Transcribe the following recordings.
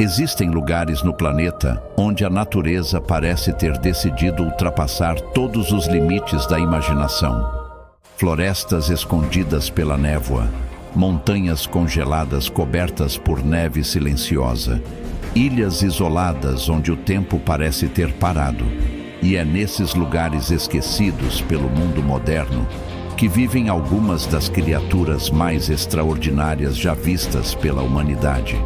Existem lugares no planeta onde a natureza parece ter decidido ultrapassar todos os limites da imaginação. Florestas escondidas pela névoa, montanhas congeladas cobertas por neve silenciosa, ilhas isoladas onde o tempo parece ter parado. E é nesses lugares esquecidos pelo mundo moderno que vivem algumas das criaturas mais extraordinárias já vistas pela humanidade.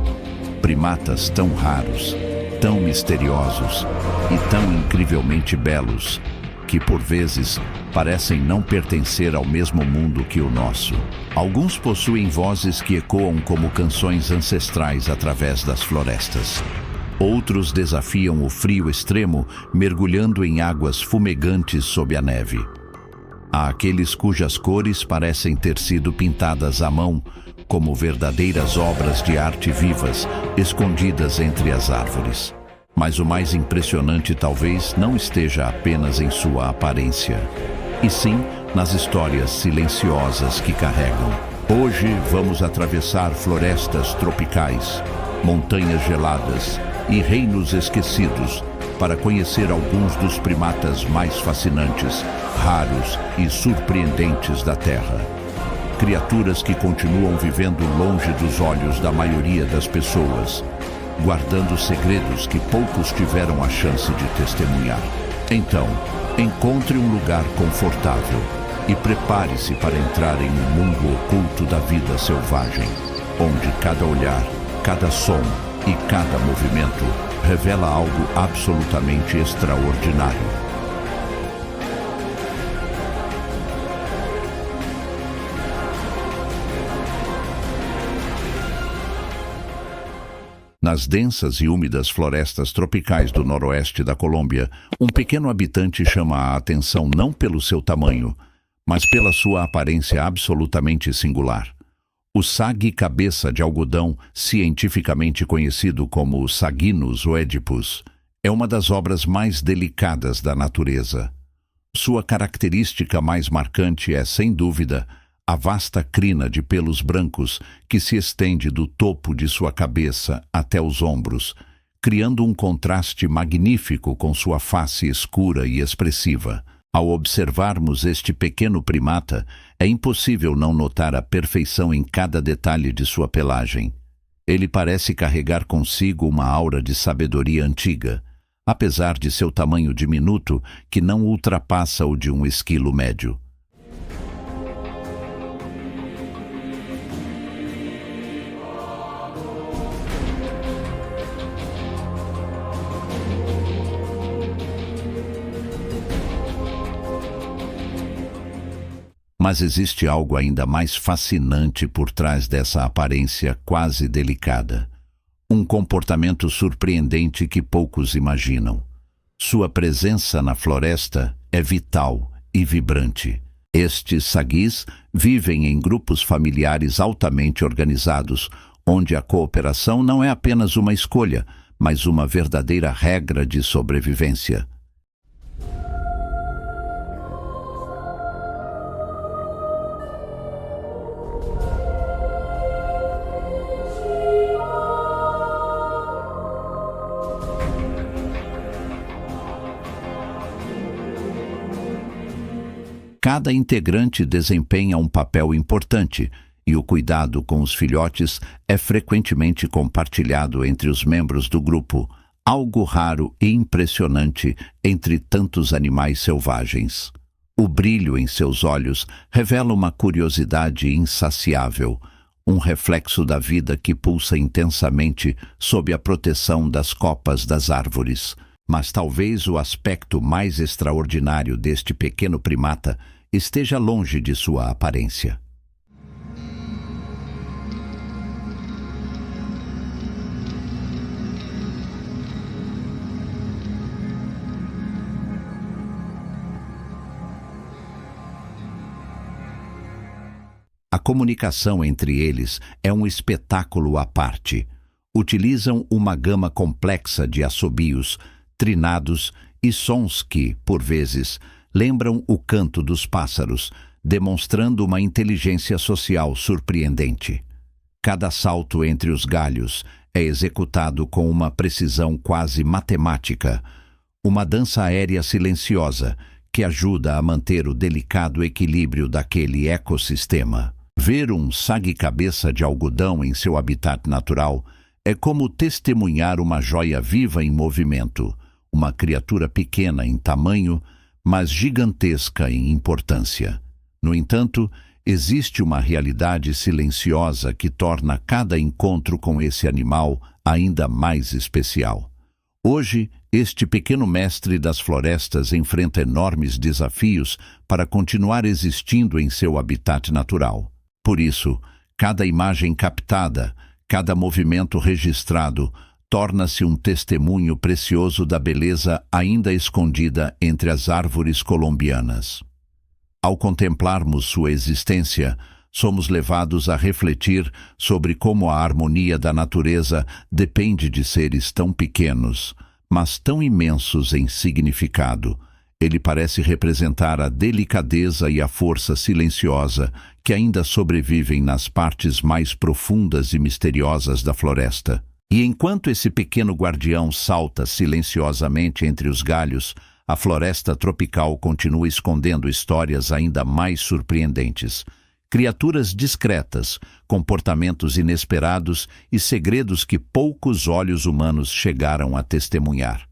Primatas tão raros, tão misteriosos e tão incrivelmente belos, que por vezes parecem não pertencer ao mesmo mundo que o nosso. Alguns possuem vozes que ecoam como canções ancestrais através das florestas. Outros desafiam o frio extremo, mergulhando em águas fumegantes sob a neve. Há aqueles cujas cores parecem ter sido pintadas à mão, como verdadeiras obras de arte vivas, escondidas entre as árvores. Mas o mais impressionante talvez não esteja apenas em sua aparência, e sim nas histórias silenciosas que carregam. Hoje vamos atravessar florestas tropicais, montanhas geladas e reinos esquecidos para conhecer alguns dos primatas mais fascinantes, raros e surpreendentes da Terra. Criaturas que continuam vivendo longe dos olhos da maioria das pessoas, guardando segredos que poucos tiveram a chance de testemunhar. Então, encontre um lugar confortável e prepare-se para entrar em um mundo oculto da vida selvagem, onde cada olhar, cada som e cada movimento revela algo absolutamente extraordinário. Nas densas e úmidas florestas tropicais do noroeste da Colômbia, um pequeno habitante chama a atenção não pelo seu tamanho, mas pela sua aparência absolutamente singular. O sague cabeça de algodão, cientificamente conhecido como Saguinus oedipus, é uma das obras mais delicadas da natureza. Sua característica mais marcante é, sem dúvida, a vasta crina de pelos brancos que se estende do topo de sua cabeça até os ombros, criando um contraste magnífico com sua face escura e expressiva. Ao observarmos este pequeno primata, é impossível não notar a perfeição em cada detalhe de sua pelagem. Ele parece carregar consigo uma aura de sabedoria antiga, apesar de seu tamanho diminuto, que não ultrapassa o de um esquilo médio. Mas existe algo ainda mais fascinante por trás dessa aparência quase delicada. Um comportamento surpreendente que poucos imaginam. Sua presença na floresta é vital e vibrante. Estes saguis vivem em grupos familiares altamente organizados, onde a cooperação não é apenas uma escolha, mas uma verdadeira regra de sobrevivência. Cada integrante desempenha um papel importante, e o cuidado com os filhotes é frequentemente compartilhado entre os membros do grupo, algo raro e impressionante entre tantos animais selvagens. O brilho em seus olhos revela uma curiosidade insaciável, um reflexo da vida que pulsa intensamente sob a proteção das copas das árvores. Mas talvez o aspecto mais extraordinário deste pequeno primata esteja longe de sua aparência. A comunicação entre eles é um espetáculo à parte. Utilizam uma gama complexa de assobios, trinados e sons que, por vezes, lembram o canto dos pássaros, demonstrando uma inteligência social surpreendente. Cada salto entre os galhos é executado com uma precisão quase matemática, uma dança aérea silenciosa que ajuda a manter o delicado equilíbrio daquele ecossistema. Ver um sague-cabeça de algodão em seu habitat natural é como testemunhar uma joia viva em movimento, uma criatura pequena em tamanho, mas gigantesca em importância. No entanto, existe uma realidade silenciosa que torna cada encontro com esse animal ainda mais especial. Hoje, este pequeno mestre das florestas enfrenta enormes desafios para continuar existindo em seu habitat natural. Por isso, cada imagem captada, cada movimento registrado, torna-se um testemunho precioso da beleza ainda escondida entre as árvores colombianas. Ao contemplarmos sua existência, somos levados a refletir sobre como a harmonia da natureza depende de seres tão pequenos, mas tão imensos em significado. Ele parece representar a delicadeza e a força silenciosa que ainda sobrevivem nas partes mais profundas e misteriosas da floresta. E enquanto esse pequeno guardião salta silenciosamente entre os galhos, a floresta tropical continua escondendo histórias ainda mais surpreendentes. Criaturas discretas, comportamentos inesperados e segredos que poucos olhos humanos chegaram a testemunhar.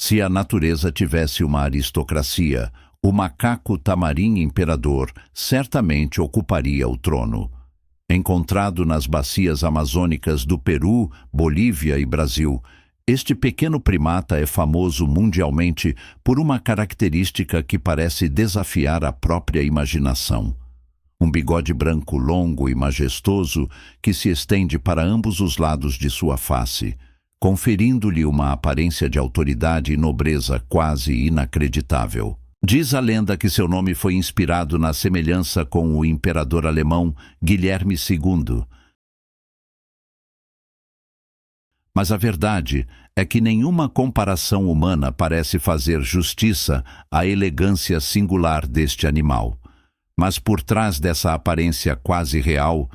Se a natureza tivesse uma aristocracia, o macaco tamarim imperador certamente ocuparia o trono. Encontrado nas bacias amazônicas do Peru, Bolívia e Brasil, este pequeno primata é famoso mundialmente por uma característica que parece desafiar a própria imaginação. Um bigode branco longo e majestoso que se estende para ambos os lados de sua face, conferindo-lhe uma aparência de autoridade e nobreza quase inacreditável. Diz a lenda que seu nome foi inspirado na semelhança com o imperador alemão Guilherme II. Mas a verdade é que nenhuma comparação humana parece fazer justiça à elegância singular deste animal. Mas por trás dessa aparência quase real,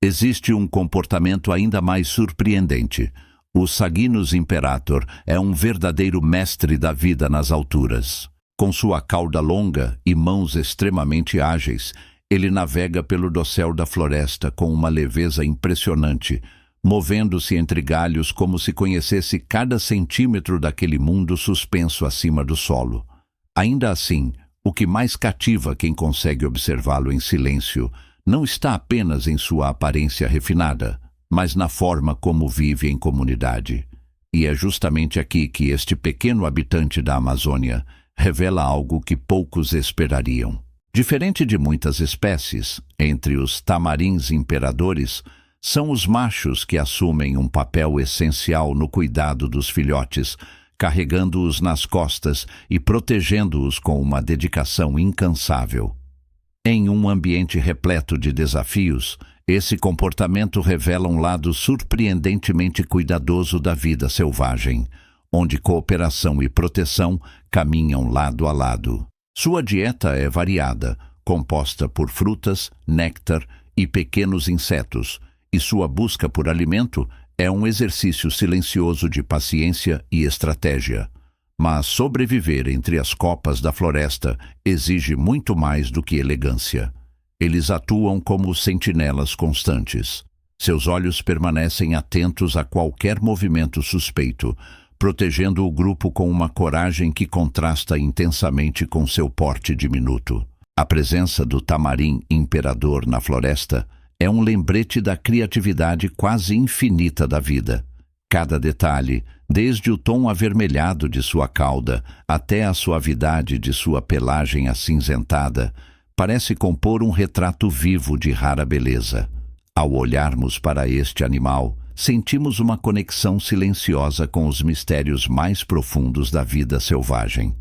existe um comportamento ainda mais surpreendente. O Sagynus imperator é um verdadeiro mestre da vida nas alturas. Com sua cauda longa e mãos extremamente ágeis, ele navega pelo dossel da floresta com uma leveza impressionante, movendo-se entre galhos como se conhecesse cada centímetro daquele mundo suspenso acima do solo. Ainda assim, o que mais cativa quem consegue observá-lo em silêncio não está apenas em sua aparência refinada, mas na forma como vive em comunidade. E é justamente aqui que este pequeno habitante da Amazônia revela algo que poucos esperariam. Diferente de muitas espécies, entre os tamarins imperadores, são os machos que assumem um papel essencial no cuidado dos filhotes, carregando-os nas costas e protegendo-os com uma dedicação incansável. Em um ambiente repleto de desafios, esse comportamento revela um lado surpreendentemente cuidadoso da vida selvagem, onde cooperação e proteção caminham lado a lado. Sua dieta é variada, composta por frutas, néctar e pequenos insetos, e sua busca por alimento é um exercício silencioso de paciência e estratégia. Mas sobreviver entre as copas da floresta exige muito mais do que elegância. Eles atuam como sentinelas constantes. Seus olhos permanecem atentos a qualquer movimento suspeito, protegendo o grupo com uma coragem que contrasta intensamente com seu porte diminuto. A presença do tamarim imperador na floresta é um lembrete da criatividade quase infinita da vida. Cada detalhe, desde o tom avermelhado de sua cauda até a suavidade de sua pelagem acinzentada, parece compor um retrato vivo de rara beleza. Ao olharmos para este animal, sentimos uma conexão silenciosa com os mistérios mais profundos da vida selvagem.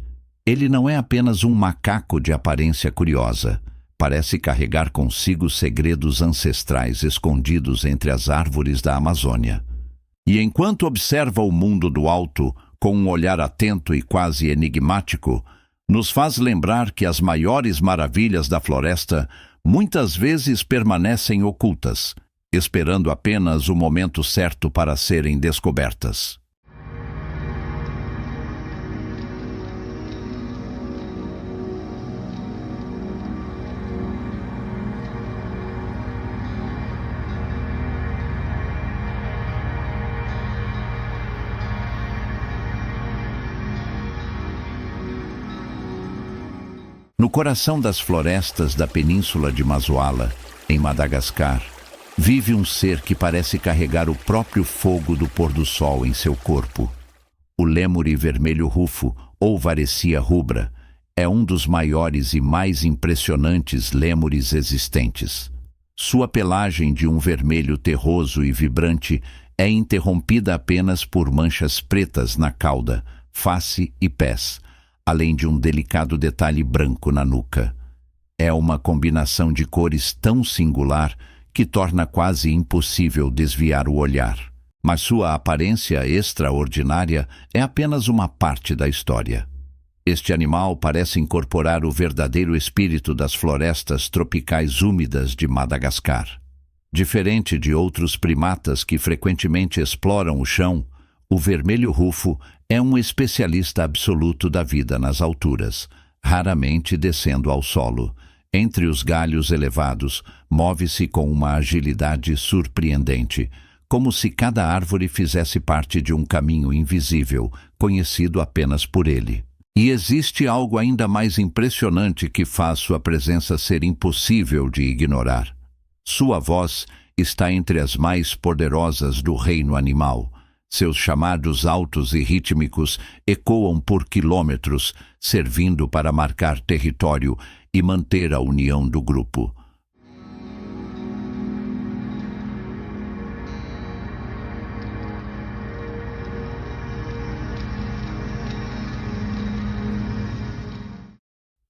Ele não é apenas um macaco de aparência curiosa. Parece carregar consigo segredos ancestrais escondidos entre as árvores da Amazônia. E enquanto observa o mundo do alto, com um olhar atento e quase enigmático, nos faz lembrar que as maiores maravilhas da floresta muitas vezes permanecem ocultas, esperando apenas o momento certo para serem descobertas. No coração das florestas da península de Mazoala, em Madagascar, vive um ser que parece carregar o próprio fogo do pôr-do-sol em seu corpo. O lêmure vermelho rufo, ou Varesia rubra, é um dos maiores e mais impressionantes lêmures existentes. Sua pelagem de um vermelho terroso e vibrante é interrompida apenas por manchas pretas na cauda, face e pés, além de um delicado detalhe branco na nuca. É uma combinação de cores tão singular que torna quase impossível desviar o olhar. Mas sua aparência extraordinária é apenas uma parte da história. Este animal parece incorporar o verdadeiro espírito das florestas tropicais úmidas de Madagascar. Diferente de outros primatas que frequentemente exploram o chão, o vermelho rufo é um especialista absoluto da vida nas alturas, raramente descendo ao solo. Entre os galhos elevados, move-se com uma agilidade surpreendente, como se cada árvore fizesse parte de um caminho invisível, conhecido apenas por ele. E existe algo ainda mais impressionante que faz sua presença ser impossível de ignorar. Sua voz está entre as mais poderosas do reino animal. Seus chamados altos e rítmicos ecoam por quilômetros, servindo para marcar território e manter a união do grupo.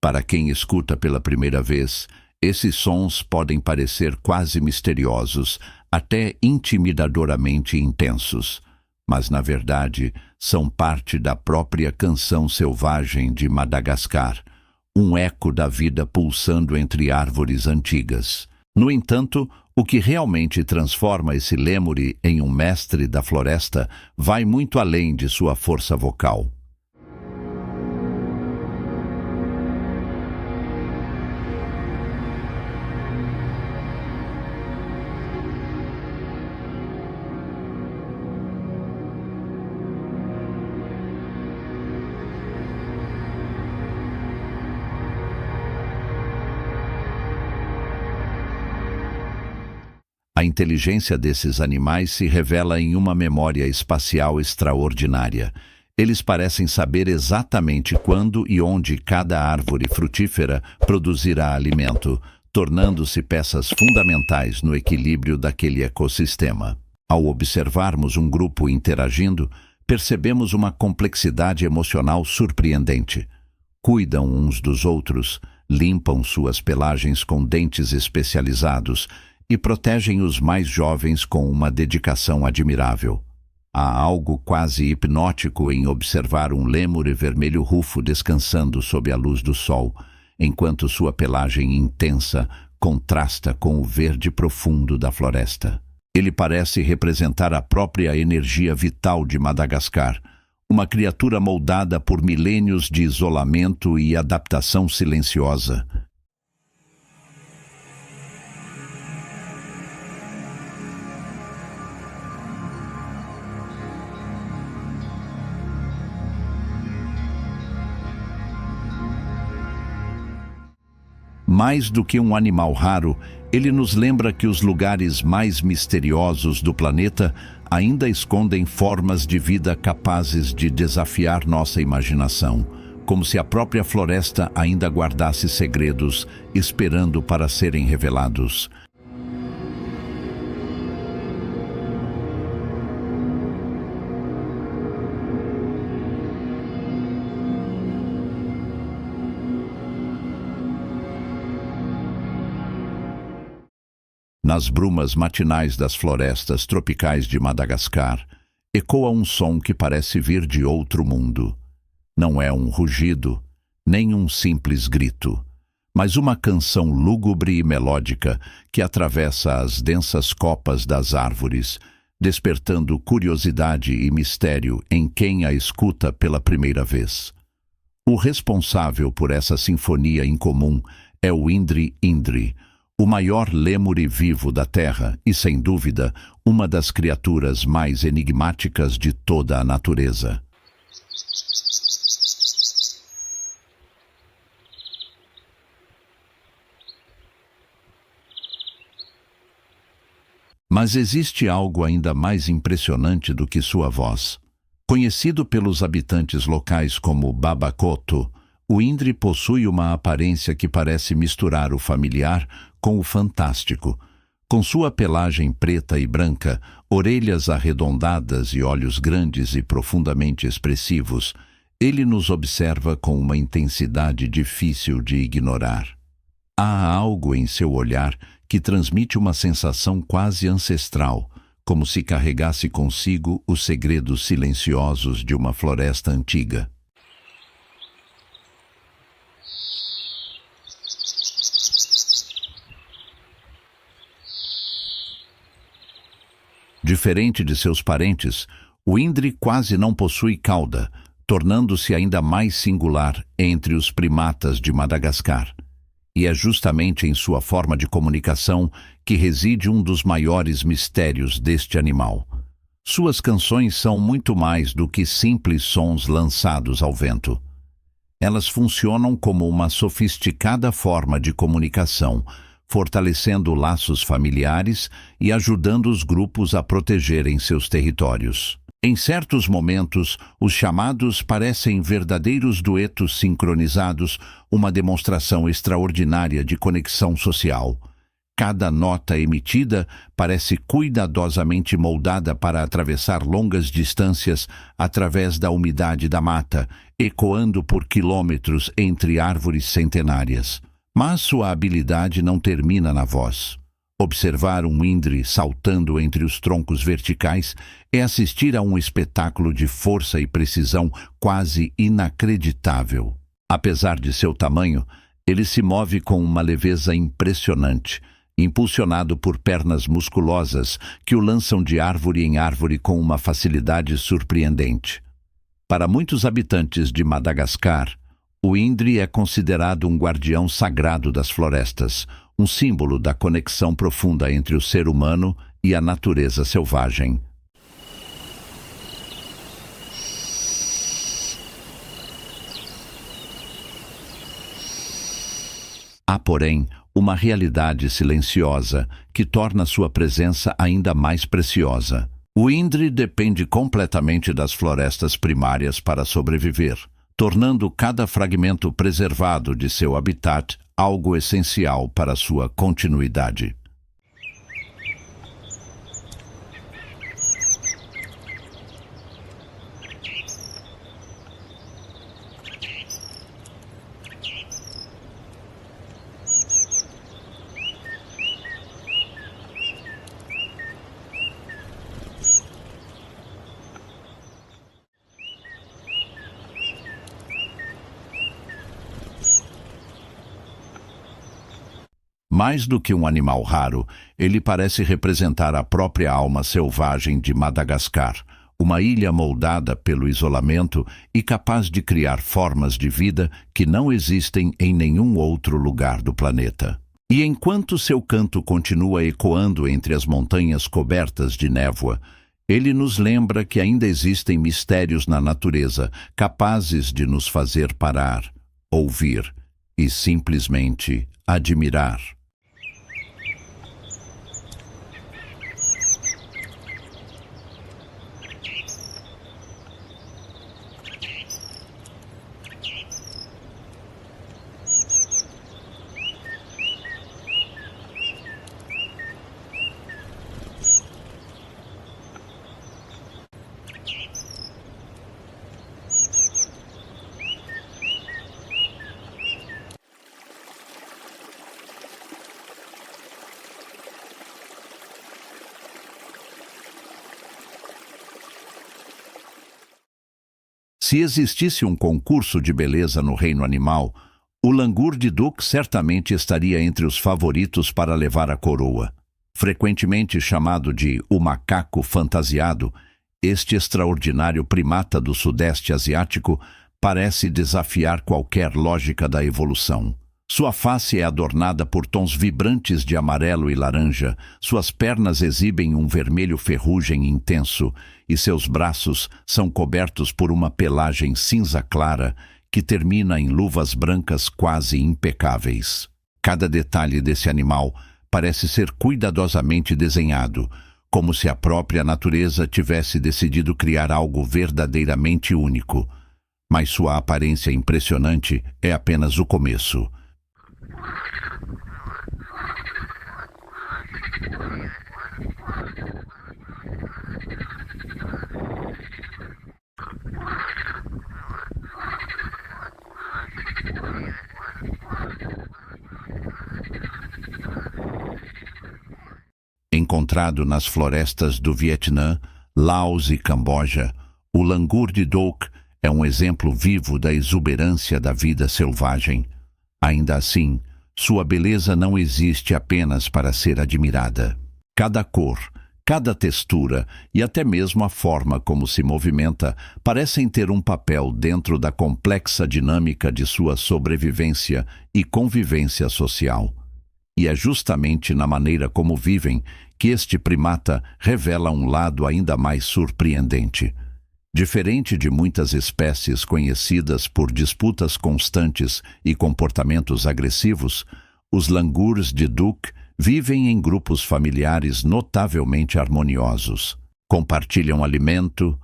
Para quem escuta pela primeira vez, esses sons podem parecer quase misteriosos, até intimidadoramente intensos. Mas, na verdade, são parte da própria canção selvagem de Madagascar, um eco da vida pulsando entre árvores antigas. No entanto, o que realmente transforma esse lêmure em um mestre da floresta vai muito além de sua força vocal. A inteligência desses animais se revela em uma memória espacial extraordinária. Eles parecem saber exatamente quando e onde cada árvore frutífera produzirá alimento, tornando-se peças fundamentais no equilíbrio daquele ecossistema. Ao observarmos um grupo interagindo, percebemos uma complexidade emocional surpreendente. Cuidam uns dos outros, limpam suas pelagens com dentes especializados e protegem os mais jovens com uma dedicação admirável. Há algo quase hipnótico em observar um lêmure vermelho rufo descansando sob a luz do sol, enquanto sua pelagem intensa contrasta com o verde profundo da floresta. Ele parece representar a própria energia vital de Madagascar, uma criatura moldada por milênios de isolamento e adaptação silenciosa. Mais do que um animal raro, ele nos lembra que os lugares mais misteriosos do planeta ainda escondem formas de vida capazes de desafiar nossa imaginação, como se a própria floresta ainda guardasse segredos esperando para serem revelados. Nas brumas matinais das florestas tropicais de Madagascar, ecoa um som que parece vir de outro mundo. Não é um rugido, nem um simples grito, mas uma canção lúgubre e melódica que atravessa as densas copas das árvores, despertando curiosidade e mistério em quem a escuta pela primeira vez. O responsável por essa sinfonia incomum é o Indri-Indri, o maior lêmure vivo da Terra e, sem dúvida, uma das criaturas mais enigmáticas de toda a natureza. Mas existe algo ainda mais impressionante do que sua voz. Conhecido pelos habitantes locais como Babakoto, o Indri possui uma aparência que parece misturar o familiar com o fantástico. Com sua pelagem preta e branca, orelhas arredondadas e olhos grandes e profundamente expressivos, ele nos observa com uma intensidade difícil de ignorar. Há algo em seu olhar que transmite uma sensação quase ancestral, como se carregasse consigo os segredos silenciosos de uma floresta antiga. Diferente de seus parentes, o Indri quase não possui cauda, tornando-se ainda mais singular entre os primatas de Madagascar. E é justamente em sua forma de comunicação que reside um dos maiores mistérios deste animal. Suas canções são muito mais do que simples sons lançados ao vento. Elas funcionam como uma sofisticada forma de comunicação, fortalecendo laços familiares e ajudando os grupos a protegerem seus territórios. Em certos momentos, os chamados parecem verdadeiros duetos sincronizados, uma demonstração extraordinária de conexão social. Cada nota emitida parece cuidadosamente moldada para atravessar longas distâncias através da umidade da mata, ecoando por quilômetros entre árvores centenárias. Mas sua habilidade não termina na voz. Observar um Indri saltando entre os troncos verticais é assistir a um espetáculo de força e precisão quase inacreditável. Apesar de seu tamanho, ele se move com uma leveza impressionante, impulsionado por pernas musculosas que o lançam de árvore em árvore com uma facilidade surpreendente. Para muitos habitantes de Madagascar, o Indri é considerado um guardião sagrado das florestas, um símbolo da conexão profunda entre o ser humano e a natureza selvagem. Há, porém, uma realidade silenciosa que torna sua presença ainda mais preciosa. O Indri depende completamente das florestas primárias para sobreviver, tornando cada fragmento preservado de seu habitat algo essencial para sua continuidade. Mais do que um animal raro, ele parece representar a própria alma selvagem de Madagascar, uma ilha moldada pelo isolamento e capaz de criar formas de vida que não existem em nenhum outro lugar do planeta. E enquanto seu canto continua ecoando entre as montanhas cobertas de névoa, ele nos lembra que ainda existem mistérios na natureza capazes de nos fazer parar, ouvir e simplesmente admirar. Se existisse um concurso de beleza no reino animal, o langur de Duck certamente estaria entre os favoritos para levar a coroa. Frequentemente chamado de o macaco fantasiado, este extraordinário primata do Sudeste Asiático parece desafiar qualquer lógica da evolução. Sua face é adornada por tons vibrantes de amarelo e laranja, suas pernas exibem um vermelho ferrugem intenso e seus braços são cobertos por uma pelagem cinza clara que termina em luvas brancas quase impecáveis. Cada detalhe desse animal parece ser cuidadosamente desenhado, como se a própria natureza tivesse decidido criar algo verdadeiramente único. Mas sua aparência impressionante é apenas o começo. Encontrado nas florestas do Vietnã, Laos e Camboja, o langur de Duck é um exemplo vivo da exuberância da vida selvagem. Ainda assim, sua beleza não existe apenas para ser admirada. Cada cor, cada textura e até mesmo a forma como se movimenta parecem ter um papel dentro da complexa dinâmica de sua sobrevivência e convivência social. E é justamente na maneira como vivem que este primata revela um lado ainda mais surpreendente. Diferente de muitas espécies conhecidas por disputas constantes e comportamentos agressivos, os langurs de Duck vivem em grupos familiares notavelmente harmoniosos. Compartilham alimento,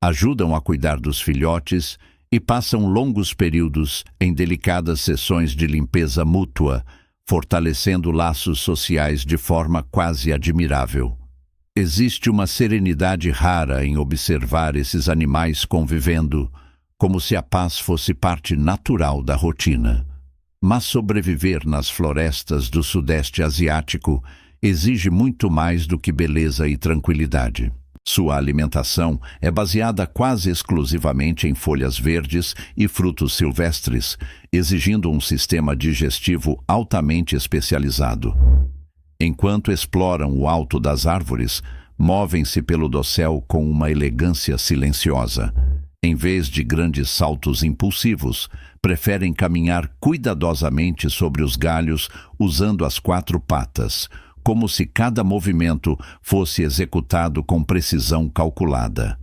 ajudam a cuidar dos filhotes e passam longos períodos em delicadas sessões de limpeza mútua, fortalecendo laços sociais de forma quase admirável. Existe uma serenidade rara em observar esses animais convivendo, como se a paz fosse parte natural da rotina. Mas sobreviver nas florestas do Sudeste Asiático exige muito mais do que beleza e tranquilidade. Sua alimentação é baseada quase exclusivamente em folhas verdes e frutos silvestres, exigindo um sistema digestivo altamente especializado. Enquanto exploram o alto das árvores, movem-se pelo dossel com uma elegância silenciosa. Em vez de grandes saltos impulsivos, preferem caminhar cuidadosamente sobre os galhos usando as 4 patas, como se cada movimento fosse executado com precisão calculada.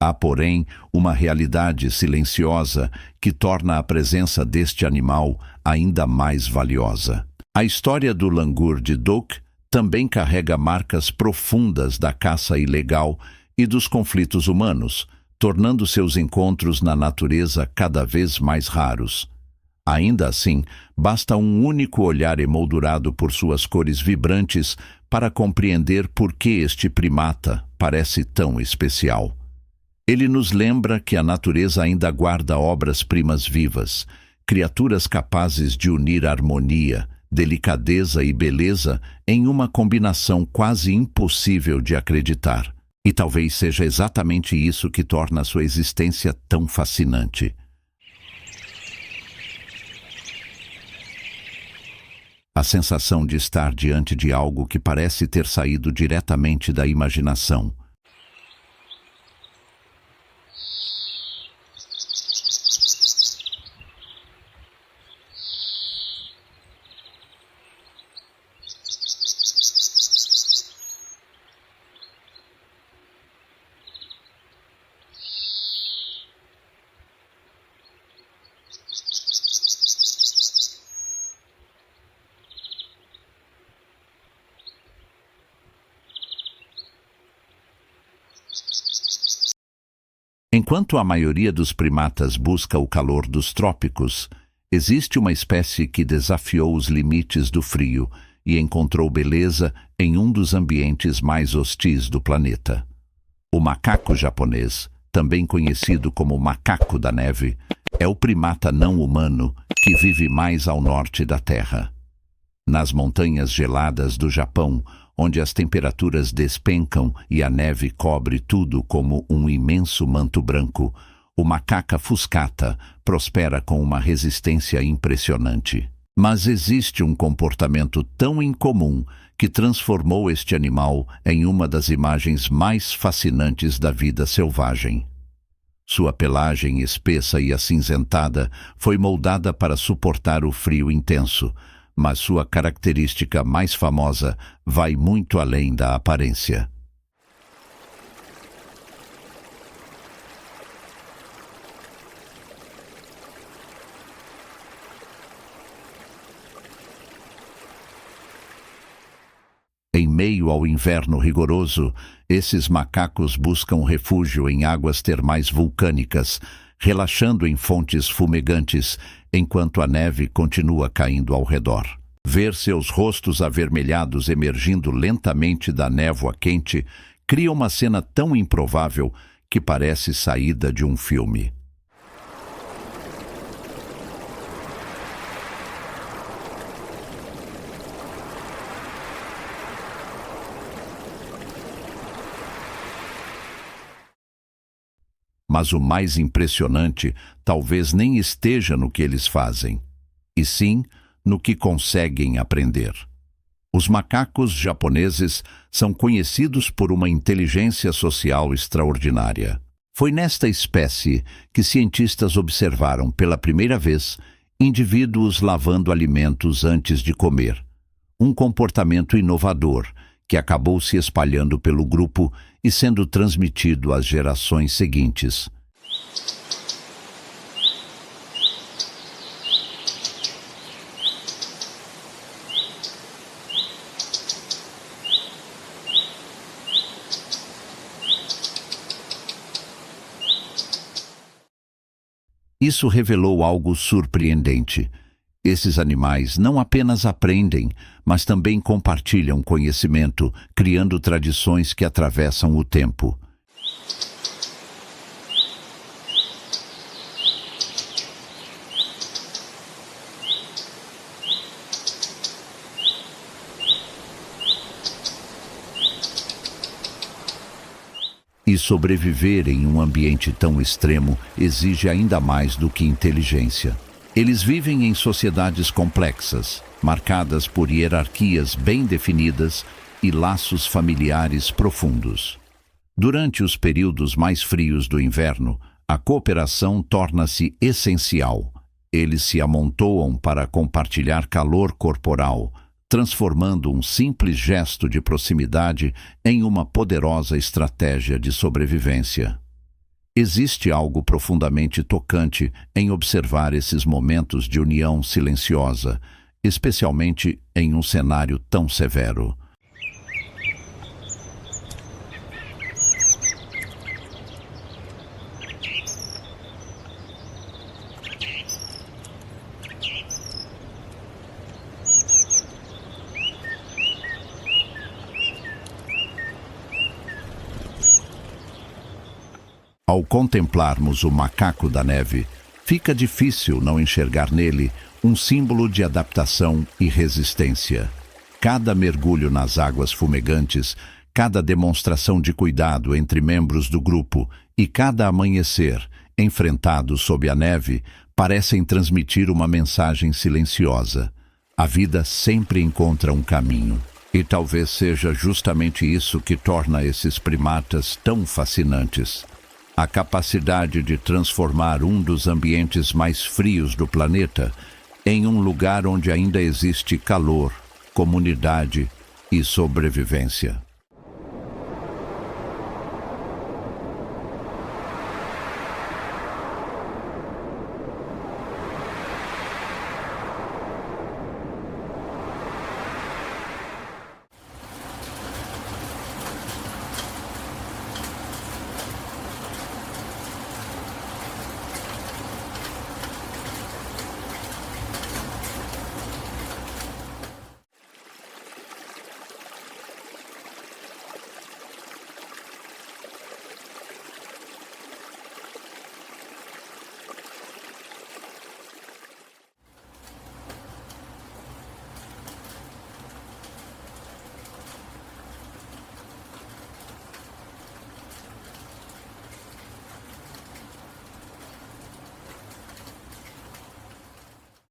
Há, porém, uma realidade silenciosa que torna a presença deste animal ainda mais valiosa. A história do langur de Duck também carrega marcas profundas da caça ilegal e dos conflitos humanos, tornando seus encontros na natureza cada vez mais raros. Ainda assim, basta um único olhar emoldurado por suas cores vibrantes para compreender por que este primata parece tão especial. Ele nos lembra que a natureza ainda guarda obras-primas vivas, criaturas capazes de unir harmonia, delicadeza e beleza em uma combinação quase impossível de acreditar. E talvez seja exatamente isso que torna sua existência tão fascinante. A sensação de estar diante de algo que parece ter saído diretamente da imaginação. Enquanto a maioria dos primatas busca o calor dos trópicos, existe uma espécie que desafiou os limites do frio e encontrou beleza em um dos ambientes mais hostis do planeta. O macaco japonês, também conhecido como macaco da neve, é o primata não humano que vive mais ao norte da Terra. Nas montanhas geladas do Japão, onde as temperaturas despencam e a neve cobre tudo como um imenso manto branco, o macaca fuscata prospera com uma resistência impressionante. Mas existe um comportamento tão incomum que transformou este animal em uma das imagens mais fascinantes da vida selvagem. Sua pelagem espessa e acinzentada foi moldada para suportar o frio intenso, mas sua característica mais famosa vai muito além da aparência. Em meio ao inverno rigoroso, esses macacos buscam refúgio em águas termais vulcânicas, relaxando em fontes fumegantes, enquanto a neve continua caindo ao redor. Ver seus rostos avermelhados emergindo lentamente da névoa quente cria uma cena tão improvável que parece saída de um filme. Mas o mais impressionante talvez nem esteja no que eles fazem, e sim no que conseguem aprender. Os macacos japoneses são conhecidos por uma inteligência social extraordinária. Foi nesta espécie que cientistas observaram pela primeira vez indivíduos lavando alimentos antes de comer, um comportamento inovador que acabou se espalhando pelo grupo e sendo transmitido às gerações seguintes. Isso revelou algo surpreendente. Esses animais não apenas aprendem, mas também compartilham conhecimento, criando tradições que atravessam o tempo. E sobreviver em um ambiente tão extremo exige ainda mais do que inteligência. Eles vivem em sociedades complexas, marcadas por hierarquias bem definidas e laços familiares profundos. Durante os períodos mais frios do inverno, a cooperação torna-se essencial. Eles se amontoam para compartilhar calor corporal, transformando um simples gesto de proximidade em uma poderosa estratégia de sobrevivência. Existe algo profundamente tocante em observar esses momentos de união silenciosa, especialmente em um cenário tão severo. Ao contemplarmos o macaco da neve, fica difícil não enxergar nele um símbolo de adaptação e resistência. Cada mergulho nas águas fumegantes, cada demonstração de cuidado entre membros do grupo e cada amanhecer, enfrentado sob a neve, parecem transmitir uma mensagem silenciosa. A vida sempre encontra um caminho. E talvez seja justamente isso que torna esses primatas tão fascinantes. A capacidade de transformar um dos ambientes mais frios do planeta em um lugar onde ainda existe calor, comunidade e sobrevivência.